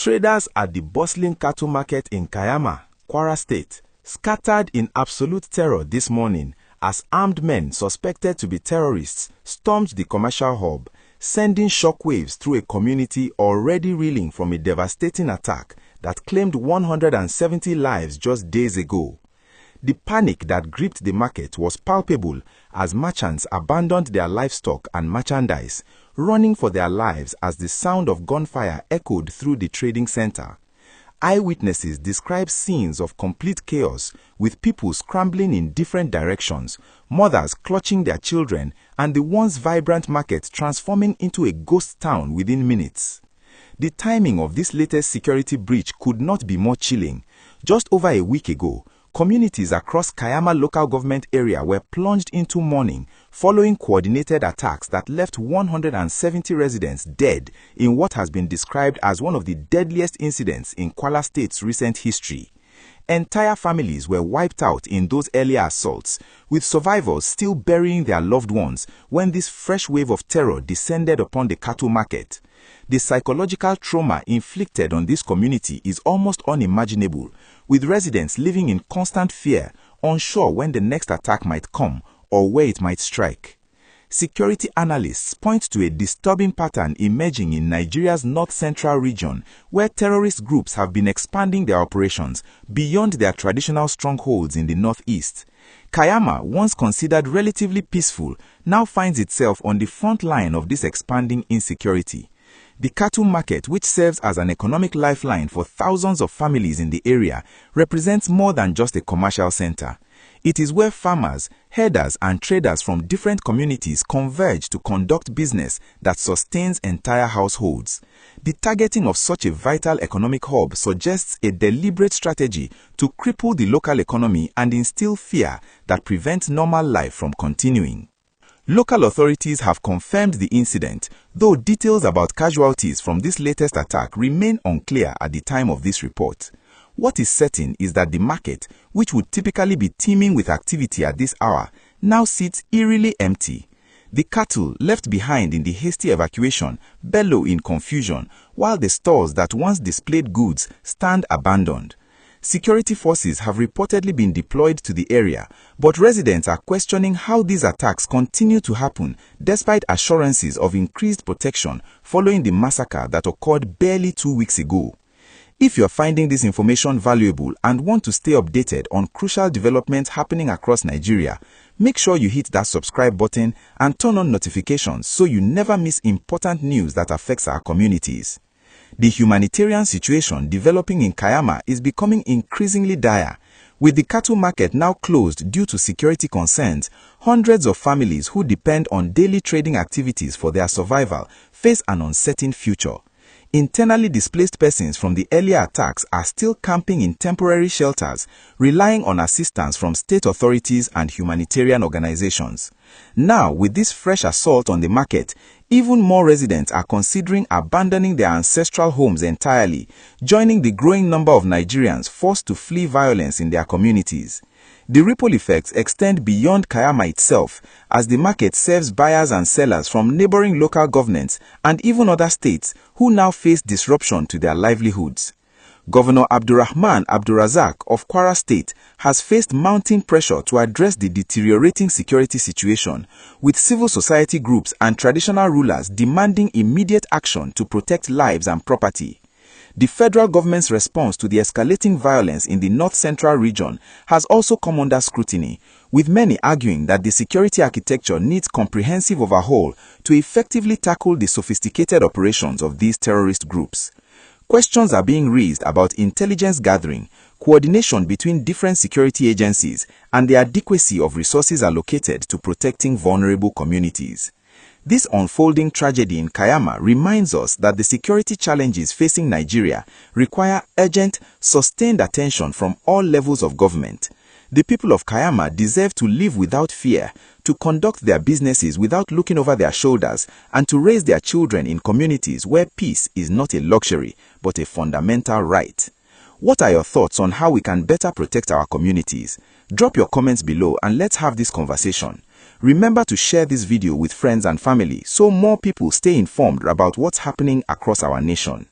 Traders at the bustling cattle market in Cayama, Kwara State, scattered in absolute terror this morning as armed men suspected to be terrorists stormed the commercial hub, sending shockwaves through a community already reeling from a devastating attack that claimed 170 lives just days ago. The panic that gripped the market was palpable as merchants abandoned their livestock and merchandise, running for their lives as the sound of gunfire echoed through the trading center. Eyewitnesses describe scenes of complete chaos, with people scrambling in different directions, mothers clutching their children, and the once vibrant market transforming into a ghost town within minutes. The timing of this latest security breach could not be more chilling. Just over a week ago, communities across Cayama local government area were plunged into mourning following coordinated attacks that left 170 residents dead in what has been described as one of the deadliest incidents in Kwara State's recent history. Entire families were wiped out in those earlier assaults, with survivors still burying their loved ones when this fresh wave of terror descended upon the cattle market. The psychological trauma inflicted on this community is almost unimaginable, with residents living in constant fear, unsure when the next attack might come or where it might strike. Security analysts point to a disturbing pattern emerging in Nigeria's north-central region, where terrorist groups have been expanding their operations beyond their traditional strongholds in the northeast. Cayama, once considered relatively peaceful, now finds itself on the front line of this expanding insecurity. The cattle market, which serves as an economic lifeline for thousands of families in the area, represents more than just a commercial center. It is where farmers, herders, and traders from different communities converge to conduct business that sustains entire households. The targeting of such a vital economic hub suggests a deliberate strategy to cripple the local economy and instill fear that prevents normal life from continuing. Local authorities have confirmed the incident, though details about casualties from this latest attack remain unclear at the time of this report. What is certain is that the market, which would typically be teeming with activity at this hour, now sits eerily empty. The cattle left behind in the hasty evacuation bellow in confusion, while the stores that once displayed goods stand abandoned. Security forces have reportedly been deployed to the area, but residents are questioning how these attacks continue to happen despite assurances of increased protection following the massacre that occurred barely 2 weeks ago. If you're finding this information valuable and want to stay updated on crucial developments happening across Nigeria, make sure you hit that subscribe button and turn on notifications so you never miss important news that affects our communities. The humanitarian situation developing in Cayama is becoming increasingly dire. With the cattle market now closed due to security concerns, hundreds of families who depend on daily trading activities for their survival face an uncertain future. Internally displaced persons from the earlier attacks are still camping in temporary shelters, relying on assistance from state authorities and humanitarian organizations. Now, with this fresh assault on the market, even more residents are considering abandoning their ancestral homes entirely, joining the growing number of Nigerians forced to flee violence in their communities. The ripple effects extend beyond Cayama itself, as the market serves buyers and sellers from neighboring local governments and even other states who now face disruption to their livelihoods. Governor Abdurrahman Abdurrazak of Kwara State has faced mounting pressure to address the deteriorating security situation, with civil society groups and traditional rulers demanding immediate action to protect lives and property. The federal government's response to the escalating violence in the north-central region has also come under scrutiny, with many arguing that the security architecture needs comprehensive overhaul to effectively tackle the sophisticated operations of these terrorist groups. Questions are being raised about intelligence gathering, coordination between different security agencies, and the adequacy of resources allocated to protecting vulnerable communities. This unfolding tragedy in Cayama reminds us that the security challenges facing Nigeria require urgent, sustained attention from all levels of government. The people of Cayama deserve to live without fear, to conduct their businesses without looking over their shoulders, and to raise their children in communities where peace is not a luxury, but a fundamental right. What are your thoughts on how we can better protect our communities? Drop your comments below and let's have this conversation. Remember to share this video with friends and family so more people stay informed about what's happening across our nation.